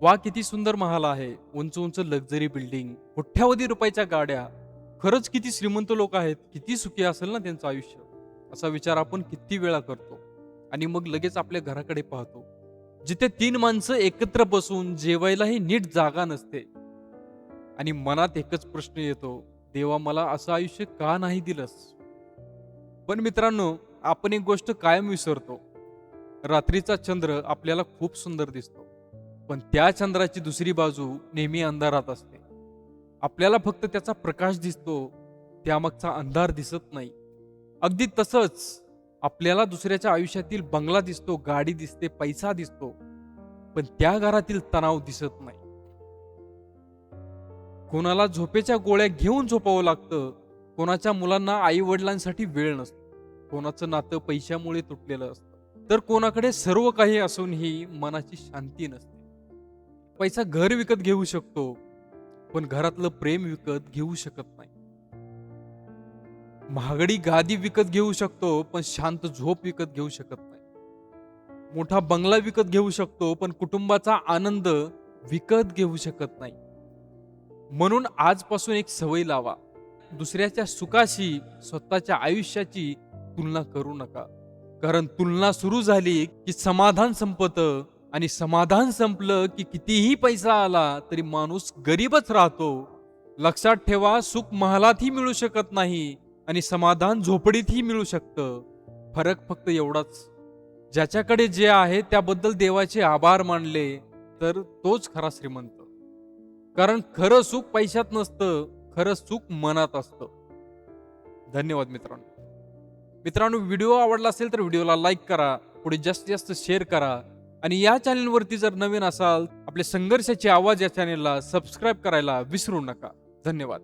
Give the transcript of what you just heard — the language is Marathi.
वा किती सुंदर महाल आहे, उंच उंच लक्झरी बिल्डिंग, कोट्यावधी रुपयाच्या गाड्या. खरंच किती श्रीमंत लोक आहेत, किती सुखी असेल ना त्यांचं आयुष्य. असा विचार आपण किती वेळा करतो आणि मग लगेच आपल्या घराकडे पाहतो, जिथे 3 माणसं एकत्र बसून जेवायलाही नीट जागा नसते. आणि मनात एकच प्रश्न येतो, देवा मला असं आयुष्य का नाही दिलंस? पण मित्रांनो, आपण एक गोष्ट कायम विसरतो. रात्रीचा चंद्र आपल्याला खूप सुंदर दिसतो, पण त्या चंद्राची दुसरी बाजू नेहमी अंधारात असते. आपल्याला फक्त त्याचा प्रकाश दिसतो, त्यामागचा अंधार दिसत नाही. अगदी तसंच आपल्याला दुसऱ्याच्या आयुष्यातील बंगला दिसतो, गाडी दिसते, पैसा दिसतो, पण त्या घरातील तणाव दिसत नाही. कोणाला झोपेच्या गोळ्या घेऊन झोपावं लागतं, कोणाच्या मुलांना आई वडिलांसाठी वेळ नसतो, कोणाचं नातं पैशामुळे तुटलेलं असतं, तर कोणाकडे सर्व काही असूनही मनाची शांती नसते. पैसा घर विकत घेऊ शकतो, पण घरातलं प्रेम विकत घेऊ शकत नाही. महागडी गादी विकत घेऊ शकतो, पण शांत झोप विकत घेऊ शकत नाही. मोठा बंगला विकत घेऊ शकतो, पण कुटुंबाचा आनंद विकत घेऊ शकत नाही. म्हणून आजपासून एक सवय लावा, दुसऱ्याच्या सुखाशी स्वतःच्या आयुष्याची तुलना करू नका. कारण तुलना सुरू झाली की समाधान संपतं, आणि समाधान संपलं की कितीही पैसा आला तरी माणूस गरीबच राहतो. लक्षात ठेवा, सुख महालातही मिळू शकत नाही आणि समाधान झोपडीतही मिळू शकतं. फरक फक्त एवढाच, ज्याच्याकडे जे आहे त्याबद्दल देवाचे आभार मानले तर तोच खरा श्रीमंत. कारण खरं सुख पैशात नसतं, खरं सुख मनात असतं. धन्यवाद मित्रांनो. मित्रांनो, व्हिडिओ आवडला असेल तर व्हिडिओला लाईक करा, पुढे जास्तीत जास्त शेअर करा, आणि या चॅनलवरती जर नवीन असाल, आपल्या संघर्षाचे आवाज या चॅनलला सबस्क्राईब करायला विसरू नका. धन्यवाद.